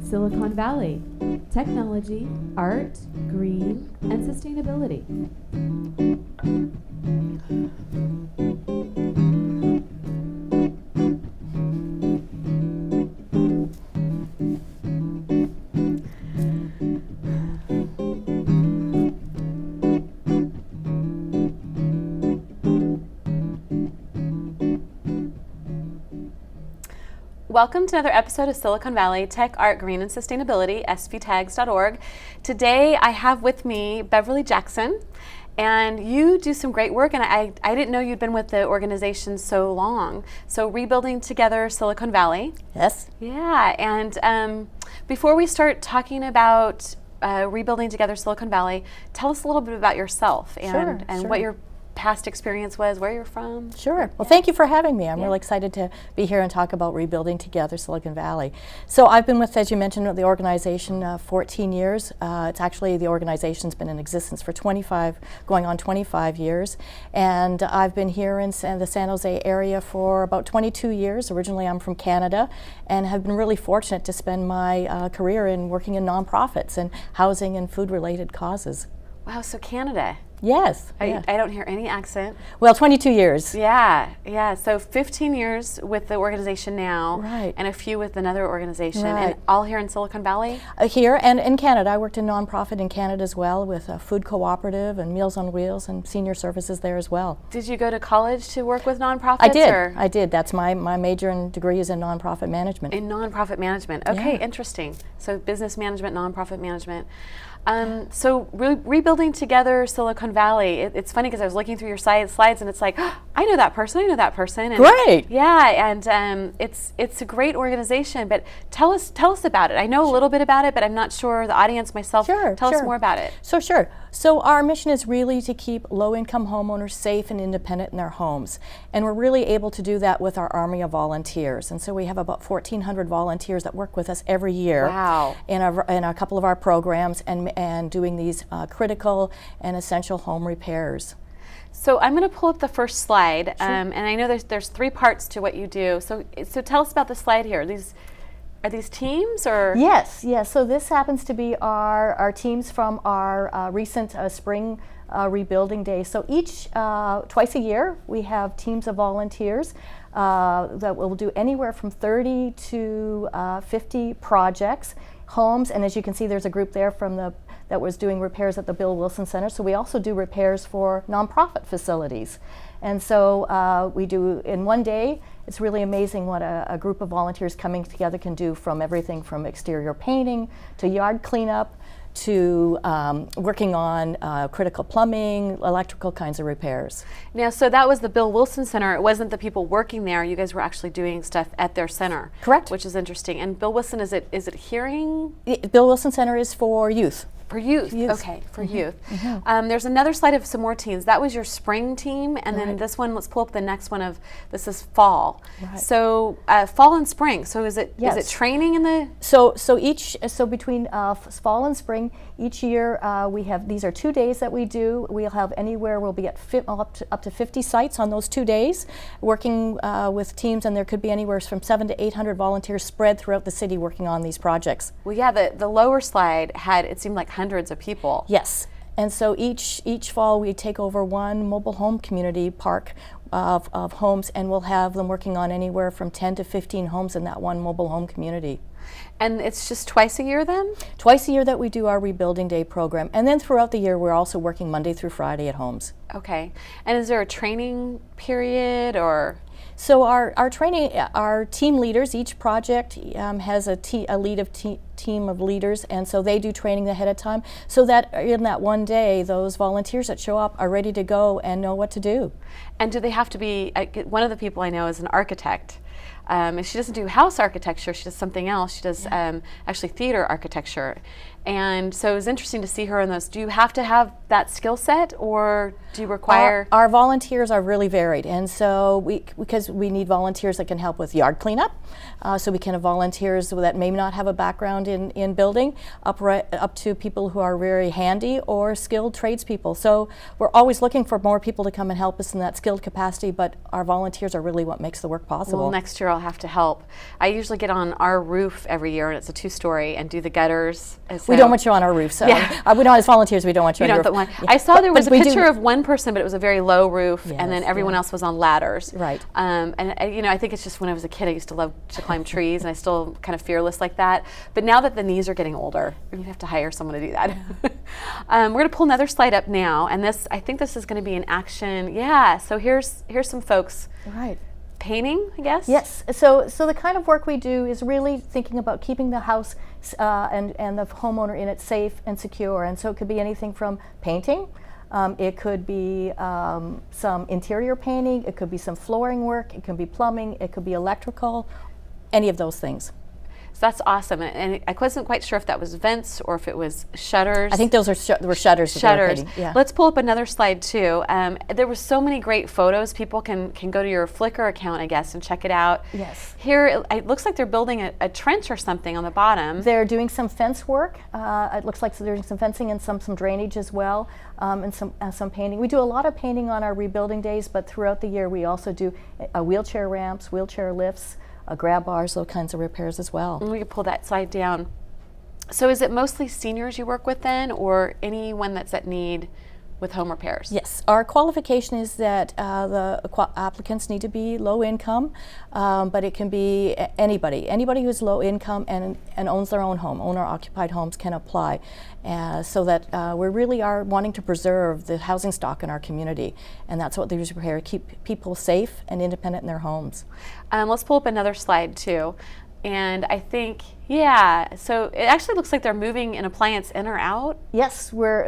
Silicon Valley, technology, art, green, and sustainability. Welcome to another episode of Silicon Valley Tech, Art, Green, and Sustainability, SVTAGS.org. Today I have with me Beverley Jackson, and you do some great work, and I didn't know you'd been with the organization so long. So Rebuilding Together Silicon Valley. Yes. Yeah, and before we start talking about Rebuilding Together Silicon Valley, tell us a little bit about yourself and Sure. what your past experience was, where you're from. Sure. Well, thank you for having me. I'm really excited to be here and talk about Rebuilding Together Silicon Valley. So I've been with, as you mentioned, the organization 14 years. It's actually, the organization's been in existence for going on 25 years. And I've been here in the San Jose area for about 22 years. Originally, I'm from Canada and have been really fortunate to spend my career in working in nonprofits and housing and food-related causes. Wow, so Canada. Yes. I don't hear any accent. Well, 22 years. Yeah. So 15 years with the organization now, Right. and a few with another organization, Right. and all here in Silicon Valley? Here and in Canada. I worked in nonprofit in Canada as well with a food cooperative and Meals on Wheels and senior services there as well. Did you go to college to work with nonprofits? I did. That's my major and degree is in nonprofit management. In nonprofit management. Okay, Yeah. Interesting. So business management, nonprofit management. So Rebuilding Together Silicon Valley, it's funny because I was looking through your slides and it's like, oh, I know that person. And Great. Yeah, and it's a great organization, but tell us about it. I know a little bit about it, but I'm not sure the audience myself. Tell us more about it. So our mission is really to keep low-income homeowners safe and independent in their homes. And we're really able to do that with our army of volunteers. And so we have about 1,400 volunteers that work with us every year. Wow. In a couple of our programs and doing these critical and essential home repairs. So I'm going to pull up the first slide, and I know there's three parts to what you do. So tell us about the slide here. Are these teams or? Yes. So this happens to be our teams from our recent spring rebuilding day. So twice a year we have teams of volunteers that will do anywhere from 30 to 50 projects, homes, and as you can see there's a group there that was doing repairs at the Bill Wilson Center. So we also do repairs for nonprofit facilities. And so we do in one day. It's really amazing what a group of volunteers coming together can do, from everything from exterior painting to yard cleanup to working on critical plumbing, electrical kinds of repairs. Now, so that was the Bill Wilson Center. It wasn't the people working there. You guys were actually doing stuff at their center. Correct. Which is interesting. And Bill Wilson, is it hearing? Bill Wilson Center is for youth. For youth. Okay, for youth. There's another slide of some more teams. That was your spring team, and then this one, let's pull up the next one this is fall. Right. So fall and spring. So is it training in the? So between fall and spring, each year we have, these are 2 days that we do. We'll have we'll be at up to 50 sites on those 2 days, working with teams, and there could be anywhere from 700 to 800 volunteers spread throughout the city working on these projects. Well, yeah, the lower slide it seemed like hundreds of people. Yes, and so each fall we take over one mobile home community park of homes, and we'll have them working on anywhere from 10 to 15 homes in that one mobile home community. And it's just twice a year then? Twice a year that we do our Rebuilding Day program, and then throughout the year we're also working Monday through Friday at homes. Okay, and is there a training period or? So our training, our team leaders, each project has a team of leaders, and so they do training ahead of time, so that in that one day, those volunteers that show up are ready to go and know what to do. And do they have to be, one of the people I know is an architect. And she doesn't do house architecture, she does something else. She does actually theater architecture. And so it was interesting to see her in those. Do you have to have that skill set, or do you require? Our volunteers are really varied, and so because we need volunteers that can help with yard cleanup, so we can have volunteers that may not have a background in building, up to people who are very handy or skilled tradespeople. So we're always looking for more people to come and help us in that skilled capacity, but our volunteers are really what makes the work possible. Well, next year I'll I'll have to help. I usually get on our roof every year, and it's a 2-story, and do the gutters. We don't want you on our roof, so we don't, as volunteers, we don't want you on your roof. I saw there was a picture of one person, but it was a very low roof, and then everyone else was on ladders. Right. And you know, I think it's just when I was a kid, I used to love to climb trees, and I still kind of fearless like that. But now that the knees are getting older, we have to hire someone to do that. We're going to pull another slide up now, and I think this is going to be an action. Yeah. So here's some folks. Right. Painting, I guess? Yes. So the kind of work we do is really thinking about keeping the house and the homeowner in it safe and secure. And so it could be anything from painting, it could be some interior painting, it could be some flooring work, it could be plumbing, it could be electrical, any of those things. So that's awesome, and I wasn't quite sure if that was vents or if it was shutters. I think those were shutters. Shutters. Yeah. Let's pull up another slide too. There were so many great photos. People can go to your Flickr account, I guess, and check it out. Yes. Here, it looks like they're building a trench or something on the bottom. They're doing some fence work. It looks like they're doing some fencing and some drainage as well, and some painting. We do a lot of painting on our rebuilding days, but throughout the year we also do wheelchair ramps, wheelchair lifts, grab bars, those kinds of repairs as well. And we can pull that slide down. So is it mostly seniors you work with then, or anyone that's at need with home repairs? Yes, our qualification is that the applicants need to be low income, but it can be anybody who's low income and owns their own home. Owner occupied homes can apply, so that we really are wanting to preserve the housing stock in our community, and that's what these repairs keep people safe and independent in their homes. Let's pull up another slide too. And I think, yeah, so it actually looks like they're moving an appliance in or out. Yes, they're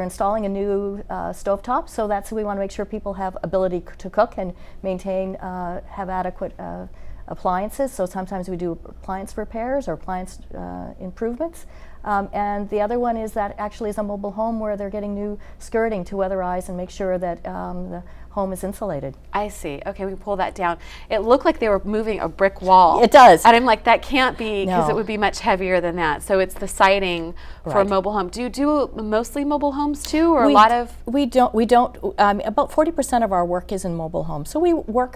installing a new stovetop, so we want to make sure people have ability to cook and maintain, have adequate appliances. So sometimes we do appliance repairs or appliance improvements. And the other one is that actually is a mobile home where they're getting new skirting to weatherize and make sure that the home is insulated. I see. Okay, we can pull that down. It looked like they were moving a brick wall. It does. And I'm like, that can't be, because No. it would be much heavier than that. So it's the siding for a Right. mobile home. Do you do mostly mobile homes too, or a lot of? We don't. About 40% of our work is in mobile homes. So we work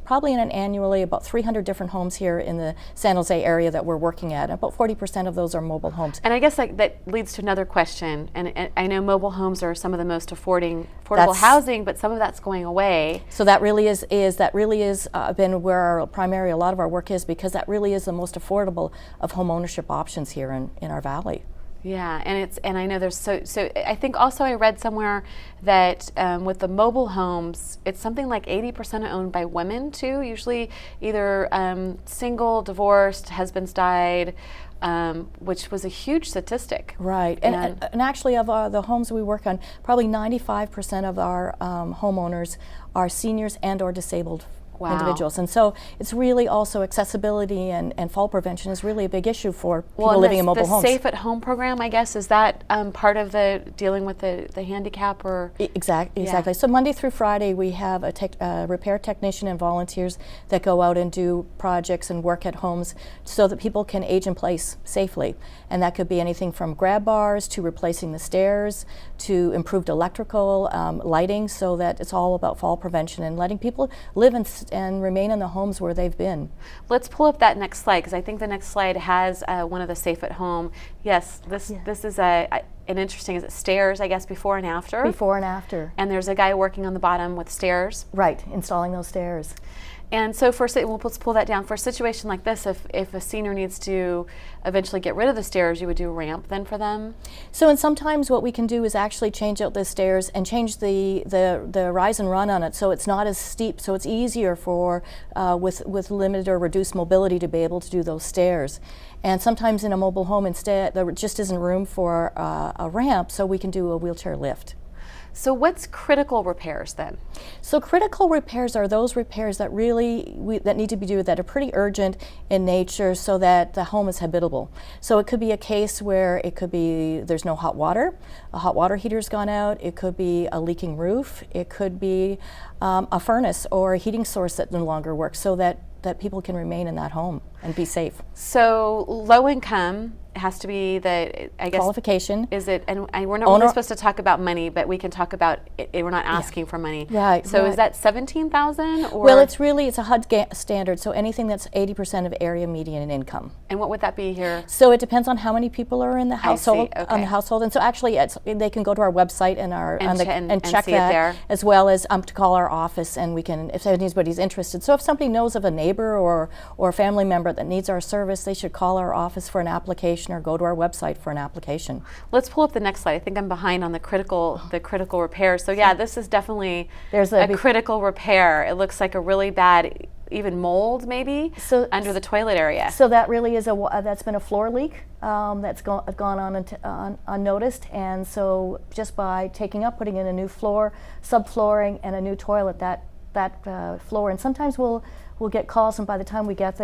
probably annually about 300 different homes here in the San Jose area that we're working at. About 40% of those are mobile homes. And I guess that leads to another question. And I know mobile homes are some of the most affordable housing, but some of that's going away. So that really is been where a lot of our work is, because that really is the most affordable of home ownership options here in our valley. Yeah, and I know there's so I think also I read somewhere that with the mobile homes, it's something like 80% owned by women too. Usually either single, divorced, husbands died, which was a huge statistic. Right, and actually of the homes we work on, probably 95% of our homeowners are seniors and or disabled individuals. And so it's really also accessibility and fall prevention is really a big issue for people living in mobile homes. The Safe at Home program, I guess, is that part of the dealing with the handicap or? Exactly. So Monday through Friday we have a repair technician and volunteers that go out and do projects and work at homes so that people can age in place safely. And that could be anything from grab bars to replacing the stairs to improved electrical lighting, so that it's all about fall prevention and letting people live and remain in the homes where they've been. Let's pull up that next slide, because I think the next slide has one of the Safe at Home. Yes, this is an interesting, is it stairs, I guess, before and after? Before and after. And there's a guy working on the bottom with stairs. Right, installing those stairs. And so let's pull that down. For a situation like this, if a senior needs to eventually get rid of the stairs, you would do a ramp then for them? So, and sometimes what we can do is actually change out the stairs and change the rise and run on it, so it's not as steep, so it's easier for with limited or reduced mobility to be able to do those stairs. And sometimes in a mobile home instead, there just isn't room for a ramp, so we can do a wheelchair lift. So what's critical repairs then? So critical repairs are those repairs that that need to be done that are pretty urgent in nature, so that the home is habitable. So it could be a case where it could be there's no hot water, a hot water heater's gone out, it could be a leaking roof, it could be a furnace or a heating source that no longer works, so that people can remain in that home and be safe. So low income, It has to be the, I guess. Qualification. Is it, and we're not really supposed to talk about money, but we can talk about it, we're not asking for money. Right. So is that 17,000 or? Well, it's a HUD standard, so anything that's 80% of area median income. And what would that be here? So it depends on how many people are in the household. I see, okay. On the household, and so actually, they can go to our website and check see that, it there. as well as to call our office, and we can, if anybody's interested. So if somebody knows of a neighbor or a family member that needs our service, they should call our office for an application or go to our website for an application. Let's pull up the next slide. I think I'm behind on the critical repair. So yeah, this is definitely a critical repair. It looks like a really bad, even mold maybe, under the toilet area. So that really is that's been a floor leak that's gone on unnoticed, and so just by putting in a new floor, subflooring, and a new toilet, that floor, and sometimes we'll get calls, and by the time we get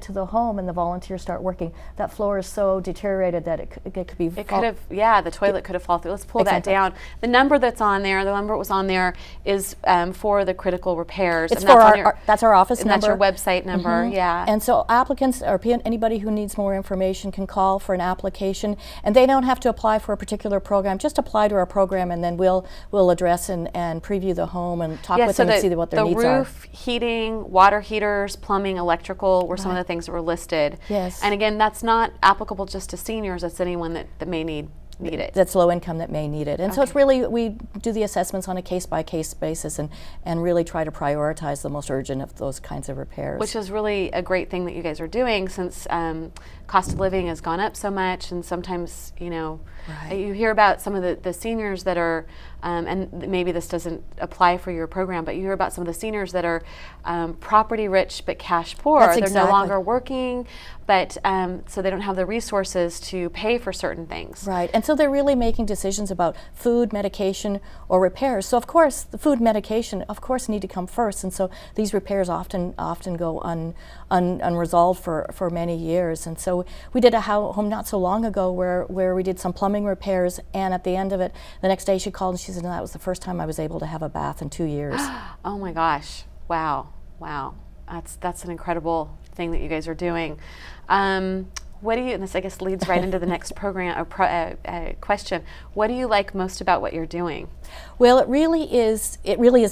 to the home and the volunteers start working, that floor is so deteriorated that it could be. It could have, the toilet could have fallen through. Let's pull that down. The number that's on there, the number that was on there is for the critical repairs. It's for that's our office number. And that's your website number, yeah. And so applicants or anybody who needs more information can call for an application, and they don't have to apply for a particular program. Just apply to our program, and then we'll address and preview the home and talk with them and see what their needs are. The roof, heating, water heaters, plumbing, electrical were some of the things that were listed. Yes. And again, that's not applicable just to seniors. That's anyone that may need it. That's low income that may need it. And so it's really, we do the assessments on a case-by-case basis and really try to prioritize the most urgent of those kinds of repairs. Which is really a great thing that you guys are doing, since cost of living has gone up so much, and sometimes, you hear about some of the seniors that are, and maybe this doesn't apply for your program, but you hear about some of the seniors that are property rich but cash poor. They're no longer working, but so they don't have the resources to pay for certain things. Right, and so they're really making decisions about food, medication, or repairs. So of course, the food, medication, of course, need to come first, and so these repairs often go unresolved for many years. And so we did a home not so long ago where we did some plumbing repairs, and at the end of it, the next day she called and she said, "No, that was the first time I was able to have a bath in 2 years." Oh my gosh! Wow! That's an incredible thing that you guys are doing. What do you? And this, I guess, leads right into the next program question. What do you like most about what you're doing? Well, it really is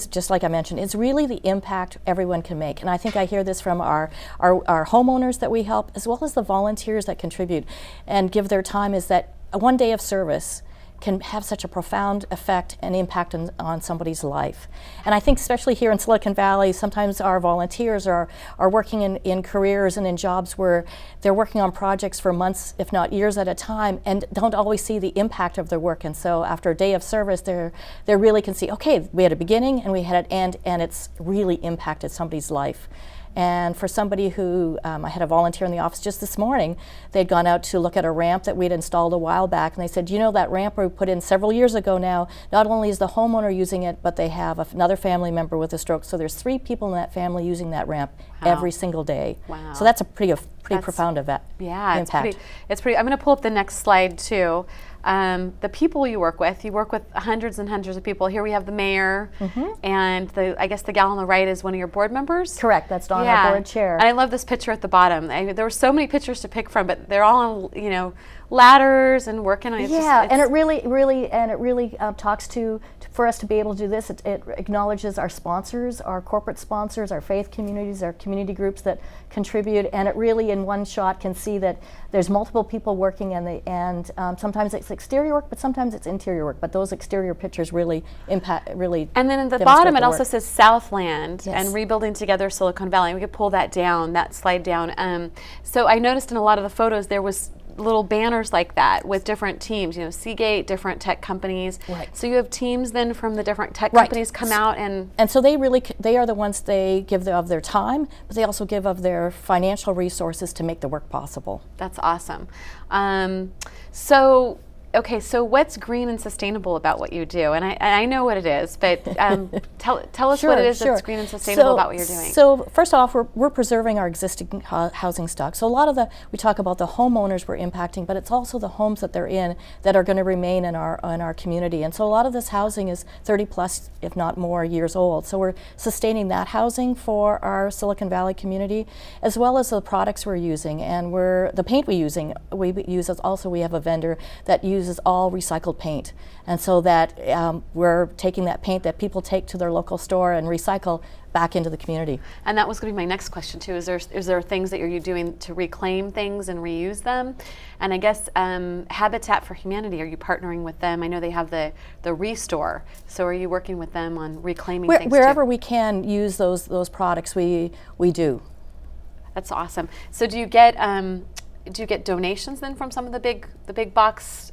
just like I mentioned. It's really the impact everyone can make, and I think I hear this from our homeowners that we help, as well as the volunteers that contribute and give their time. Is that one day of service can have such a profound effect and impact on somebody's life. And I think especially here in Silicon Valley, sometimes our volunteers are working in careers and in jobs where they're working on projects for months, if not years at a time, and don't always see the impact of their work. And so after a day of service, they really can see, okay, we had a beginning and we had an end, and it's really impacted somebody's life. And for somebody who, I had a volunteer in the office just this morning, they'd gone out to look at a ramp that we'd installed a while back, and they said, that ramp we put in several years ago now, not only is the homeowner using it, but they have another family member with a stroke, so there's 3 people in that family using that ramp every single day. Wow. So that's a pretty profound event. Yeah, impact. It's pretty. I'm going to pull up the next slide too. The people you work with hundreds and hundreds of people. Here we have the mayor, and I guess the gal on the right is one of your board members? Correct, that's Dawn, our board chair. And I love this picture at the bottom. There were so many pictures to pick from, but they're all on, ladders and working on it. And it really talks to for us to be able to do this, it acknowledges our sponsors, our corporate sponsors, our faith communities, our community groups that contribute, and it really in one shot can see that there's multiple people working, and sometimes it's exterior work, but sometimes it's interior work, but those exterior pictures really impact, really. And then at the bottom it also says Southland and Rebuilding Together Silicon Valley. We could pull that down, that slide down. So I noticed in a lot of the photos there was little banners like that with different teams, Seagate, different tech companies. Right. So you have teams then from the different tech companies come out and so they are the ones, they give of their time, but they also give of their financial resources to make the work possible. That's awesome. So Okay, so what's green and sustainable about what you do? And I know what it is, but tell us what it is that's green and sustainable about what you're doing. So first off, we're preserving our existing housing stock. So a lot of we talk about the homeowners we're impacting, but it's also the homes that they're in that are going to remain in our community. And so a lot of this housing is 30 plus, if not more, years old. So we're sustaining that housing for our Silicon Valley community, as well as the products we're using. And the paint we use also, we have a vendor that uses all recycled paint, and so that we're taking that paint that people take to their local store and recycle back into the community. And that was going to be my next question too. Is there things that you're doing to reclaim things and reuse them? And I guess Habitat for Humanity, are you partnering with them? I know they have the Restore. So are you working with them on reclaiming things wherever too? we can use those products, we do. That's awesome. So do you get donations then from some of the big box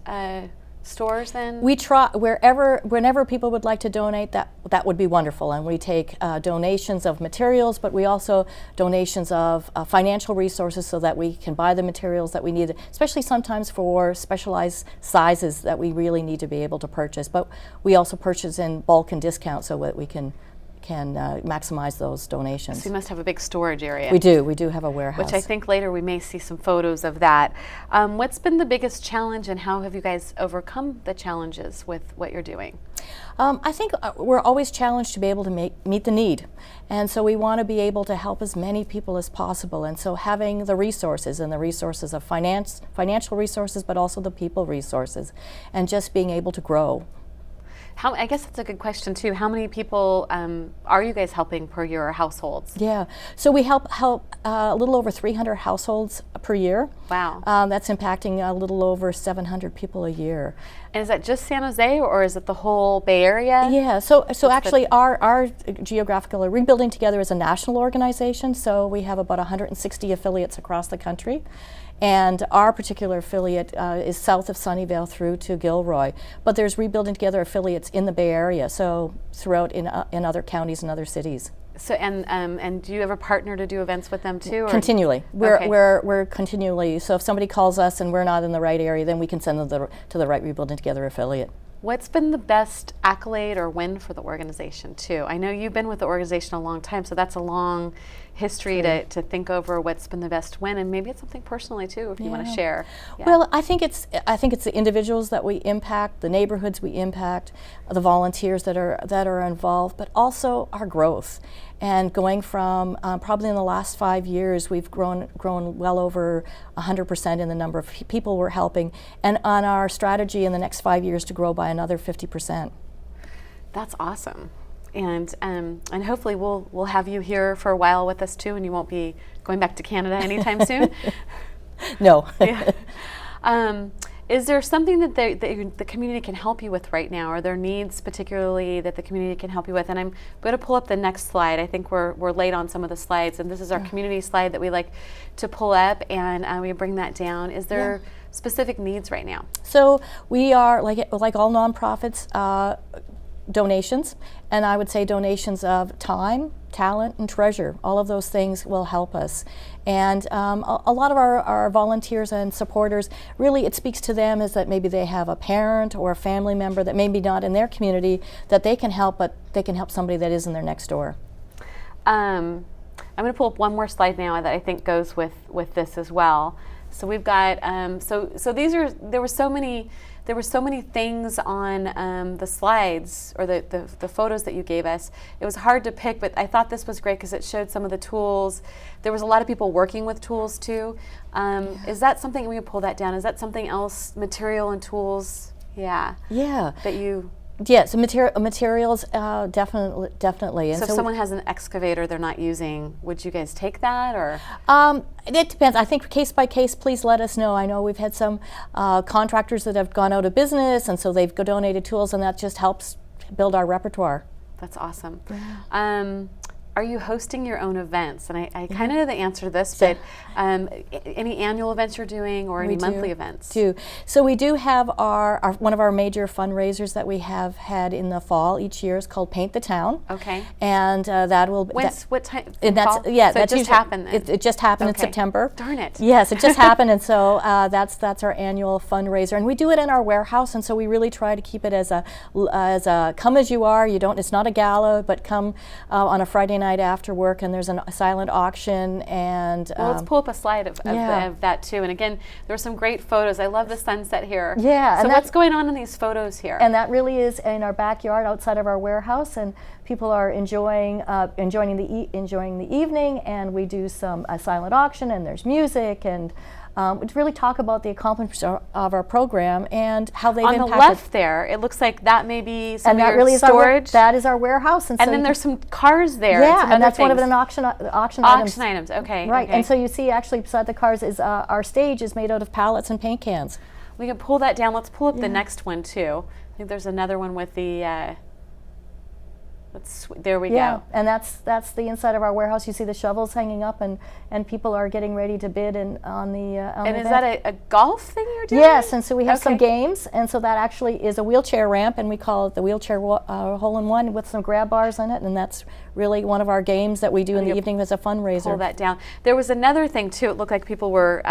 stores then? We try whenever people would like to donate, that would be wonderful, and we take donations of materials, but we also donations of financial resources so that we can buy the materials that we need, especially sometimes for specialized sizes that we really need to be able to purchase. But we also purchase in bulk and discount so that we can maximize those donations. So you must have a big storage area. We do have a warehouse. Which I think later we may see some photos of that. What's been the biggest challenge, and how have you guys overcome the challenges with what you're doing? I think we're always challenged to be able to meet the need. And so we want to be able to help as many people as possible. And so having the resources, and the resources of financial resources, but also the people resources, and just being able to grow. I guess that's a good question too. How many people are you guys helping per your households? Yeah, so we help a little over 300 households per year. Wow. That's impacting a little over 700 people a year. And is that just San Jose, or is it the whole Bay Area? Yeah, so actually our geographical Rebuilding Together is a national organization, so we have about 160 affiliates across the country. And our particular affiliate is south of Sunnyvale through to Gilroy. But there's Rebuilding Together affiliates in the Bay Area, so throughout in other counties and other cities. So and do you ever partner to do events with them too? Or? Continually. Okay. We're continually. So if somebody calls us and we're not in the right area, then we can send them to the right Rebuilding Together affiliate. What's been the best accolade or win for the organization too? I know you've been with the organization a long time, so that's a long history to think over what's been the best win, and maybe it's something personally too, if you want to share. Yeah. Well, I think it's the individuals that we impact, the neighborhoods we impact, the volunteers that are involved, but also our growth. And going from probably in the last 5 years, we've grown well over 100% in the number of people we're helping, and on our strategy in the next 5 years to grow by another 50%. That's awesome. And hopefully we'll have you here for a while with us too, and you won't be going back to Canada anytime soon. No. Yeah. Is there something that the community can help you with right now? Are there needs particularly that the community can help you with? And I'm going to pull up the next slide. I think we're late on some of the slides, and this is our community slide that we like to pull up, and we bring that down. Is there specific needs right now? So we are, like all nonprofits, donations, and I would say donations of time, talent, and treasure. All of those things will help us. And a lot of our volunteers and supporters, really it speaks to them is that maybe they have a parent or a family member that maybe not in their community that they can help, but they can help somebody that is in their next door. I'm going to pull up one more slide now that I think goes with this as well. So we've got so there were so many things on the slides or the photos that you gave us. It was hard to pick, but I thought this was great because it showed some of the tools. There was a lot of people working with tools too. Is that something, we can pull that down, is that something else, material and tools? Yeah. That you... Yeah, so materials, definitely. And so if someone has an excavator they're not using, would you guys take that, or? It depends. I think case by case, please let us know. I know we've had some contractors that have gone out of business, and so they've donated tools, and that just helps build our repertoire. That's awesome. Yeah. are you hosting your own events? And I kind of know the answer to this, but any annual events you're doing or any monthly events? So we do have our one of our major fundraisers that we have had in the fall each year is called Paint the Town. Okay. And that will what time? And that's fall? so it just usually happened then. It just happened in Okay. September. Darn it. Yes, it just happened, and so that's our annual fundraiser, and we do it in our warehouse, and so we really try to keep it as a come as you are. You don't. It's not a gala, but come on a Friday night after work, and there's a silent auction. And well, let's pull up a slide of that too. And again, there's some great photos. I love the sunset here. Yeah. So what's going on in these photos here? And that really is in our backyard outside of our warehouse, and people are enjoying the evening. And we do a silent auction, and there's music, and we really talk about the accomplishments of our program and how they've impacted. On the left there, it looks like that may be some and of that your really storage. Is that is our warehouse. And so then there's some cars there. Yeah, and that's things. one of an auction items. Auction items, okay. Right, okay. and so you see actually beside the cars is our stage is made out of pallets and paint cans. We can pull that down. Let's pull up the next one too. I think there's another one with the, there we go. And that's the inside of our warehouse. You see the shovels hanging up, and people are getting ready to bid on the And is event. that a golf thing you're doing? Yes, and so we have some Okay. games, and so that actually is a wheelchair ramp, and we call it the wheelchair hole-in-one with some grab bars in it, and that's really one of our games that we do in the evening as a fundraiser. Pull that down. There was another thing too. It looked like people were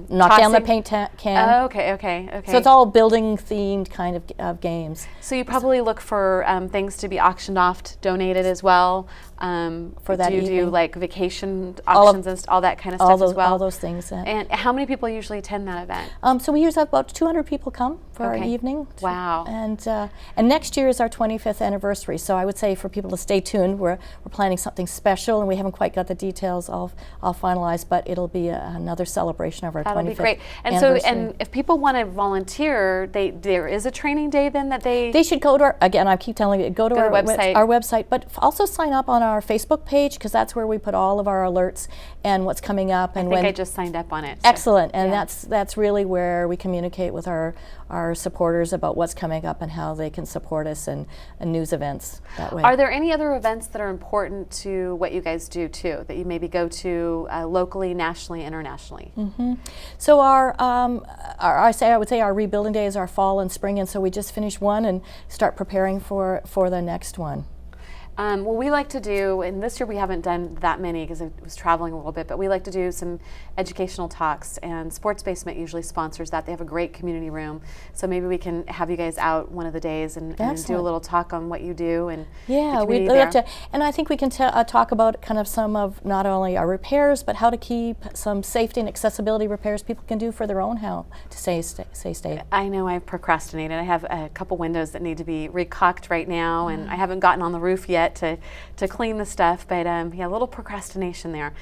knock down the paint can. Oh, okay. So it's all building-themed kind of games. So you probably look for things to be auctioned off, donated as well. For that do you do evening. like vacation auctions and all that kind of stuff as well? All those things. And how many people usually attend that event? So we usually have about 200 people come for our evening. Wow. And next year is our 25th anniversary. So I would say for people to stay tuned. We're planning something special, and we haven't quite got the details all finalized, but it'll be another celebration of our 25th That'll be great. And anniversary. so, and if people want to volunteer, there is a training day then that they should go to I keep telling you, go to our website. Our website, but also sign up on our Facebook page, because that's where we put all of our alerts and what's coming up. And I think I just signed up on it. So. Excellent, and that's really where we communicate with our supporters about what's coming up and how they can support us and news events that way. Are there any other events that are important to what you guys do too, that you maybe go to locally, nationally, internationally? Mm-hmm. So I would say our rebuilding day is our fall and spring, and so we just finished one and start preparing for the next one. Well, we like to do, and this year we haven't done that many because I was traveling a little bit, but we like to do some educational talks, and Sports Basement usually sponsors that. They have a great community room, so maybe we can have you guys out one of the days and do a little talk on what you do. And we'd love to, and I think we can talk about kind of some of not only our repairs, but how to keep some safety and accessibility repairs people can do for their own home to stay safe. I know I've procrastinated. I have a couple windows that need to be recaulked right now, and I haven't gotten on the roof yet to clean the stuff, but a little procrastination there.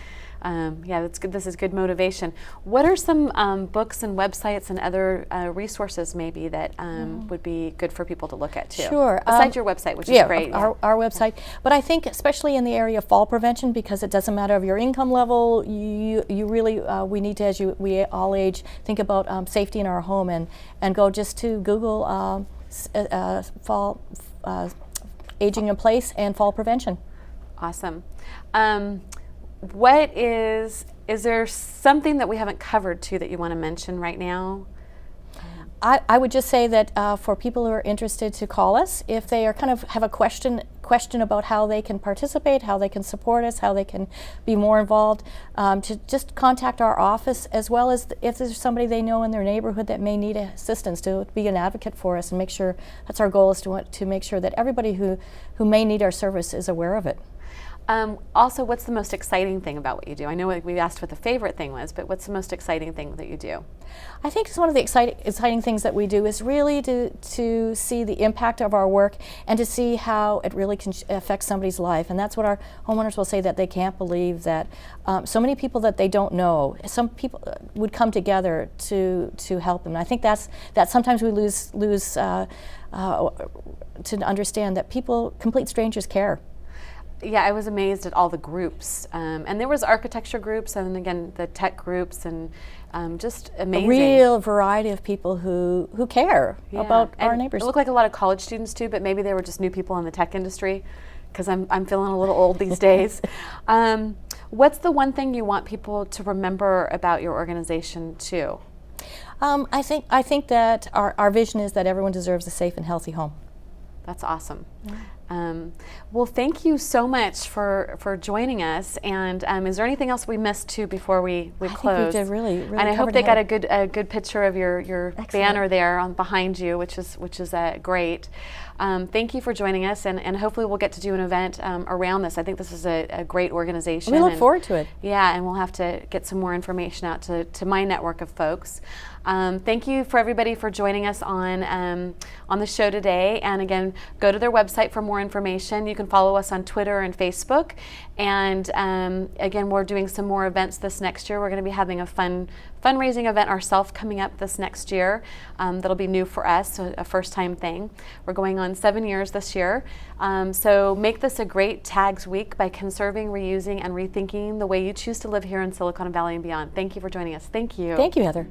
That's good. This is good motivation. What are some books and websites and other resources maybe that would be good for people to look at too? Sure. Besides your website, which is great. Our website. But I think especially in the area of fall prevention, because it doesn't matter of your income level, you really we need to, as we all age, think about safety in our home and go just to Google fall aging in place and fall prevention. Awesome. What is there something that we haven't covered too that you want to mention right now? I would just say that for people who are interested to call us, if they are kind of have a question about how they can participate, how they can support us, how they can be more involved, to just contact our office, as well as if there's somebody they know in their neighborhood that may need assistance, to be an advocate for us and make sure, that's our goal, is to make sure that everybody who may need our service is aware of it. Also, what's the most exciting thing about what you do? I know we asked what the favorite thing was, but what's the most exciting thing that you do? I think one of the exciting things that we do is really to see the impact of our work and to see how it really can affect somebody's life. And that's what our homeowners will say, that they can't believe that so many people that they don't know, some people would come together to help them. And I think that sometimes we lose to understand that complete strangers care. Yeah, I was amazed at all the groups, and there was architecture groups, and again the tech groups, and just amazing. A real variety of people who care about our neighbors. It looked like a lot of college students too, but maybe they were just new people in the tech industry, because I'm feeling a little old these days. What's the one thing you want people to remember about your organization too? I think that our vision is that everyone deserves a safe and healthy home. That's awesome. Yeah. Well, thank you so much for joining us. And is there anything else we missed too before we close? I think we did really and I hope they got a good picture of your banner there behind you, which is great. Thank you for joining us, and hopefully we'll get to do an event around this. I think this is a great organization. We look forward to it. Yeah, and we'll have to get some more information out to my network of folks. Thank you for everybody for joining us on the show today. And again, go to their website for more information. You can follow us on Twitter and Facebook. And again, we're doing some more events this next year. We're going to be having a fundraising event ourselves coming up this next year. That'll be new for us, so a first-time thing. We're going on 7 years this year. So make this a great TAGS week by conserving, reusing, and rethinking the way you choose to live here in Silicon Valley and beyond. Thank you for joining us. Thank you. Thank you, Heather.